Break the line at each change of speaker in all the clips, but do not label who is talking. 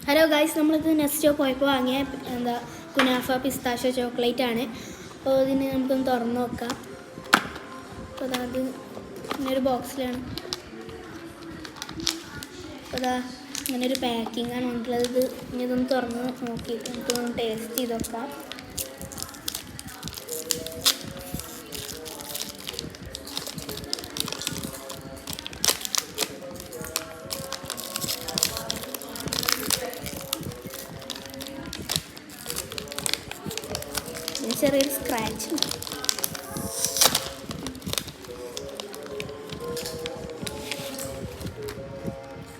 Hello guys, നമ്മളിത് നെസ്റ്റോ പോയപ്പോൾ വാങ്ങിയ കുനാഫ പിസ്താഷ്യോ ചോക്ലേറ്റ് ആണ്. അപ്പോൾ ഇതിന് നമുക്കൊന്ന് തുറന്ന് നോക്കാം. അപ്പോൾ അത് ഇങ്ങനൊരു ബോക്സിലാണ്. അപ്പോൾ ഇങ്ങനൊരു പാക്കിംഗ് ആണ് നമുക്കുള്ളത്. ഇനി ഇതൊന്ന് തുറന്ന് നോക്കിയിട്ട് നമുക്കൊന്ന് ടേസ്റ്റ് ചെയ്ത് നോക്കാം. ചെറിയൊരു സ്ക്രാച്ച്.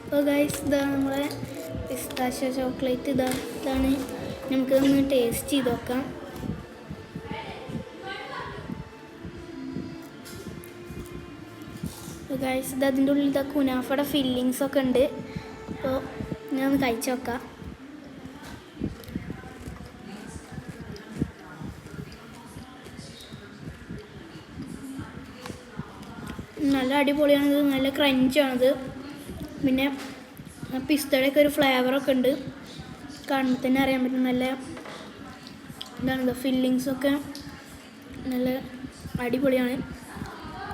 അപ്പോൾ ഗൈസ്, ഇതാ നമ്മളെ പിസ്താഷ്യോ ചോക്ലേറ്റ്. ഇതാണ്. നമുക്കൊന്ന് ടേസ്റ്റ് ചെയ്ത് നോക്കാം. അപ്പോൾ ഗൈസ്, അതിൻ്റെ ഉള്ളിൽ കുനാഫയുടെ ഫില്ലിങ്സ് ഒക്കെ ഉണ്ട്. അപ്പോൾ ഞാൻ ഒന്ന് കഴിച്ച് നോക്കാം. നല്ല അടിപൊളിയാണിത്, നല്ല ക്രഞ്ചാണിത്. പിന്നെ പിസ്തയുടെയൊക്കെ ഒരു ഫ്ലേവറൊക്കെ ഉണ്ട്. കാണുമ്പോൾ തന്നെ അറിയാൻ പറ്റും. നല്ല ഇതാണിത്, ഫില്ലിങ്സൊക്കെ നല്ല അടിപൊളിയാണ്.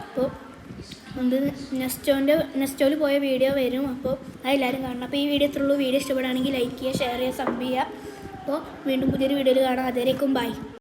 അപ്പോൾ ഇത് നെസ്റ്റോയിൽ പോയ വീഡിയോ വരും. അപ്പോൾ അതെല്ലാവരും കാണണം. അപ്പോൾ ഈ വീഡിയോ ഇത്രയുള്ളൂ. വീഡിയോ ഇഷ്ടപ്പെടുകയാണെങ്കിൽ ലൈക്ക് ചെയ്യുക, ഷെയർ ചെയ്യുക, സബ് ചെയ്യുക. അപ്പോൾ വീണ്ടും പുതിയൊരു വീഡിയോയിൽ കാണാം. അതുവരേക്കും ബൈ.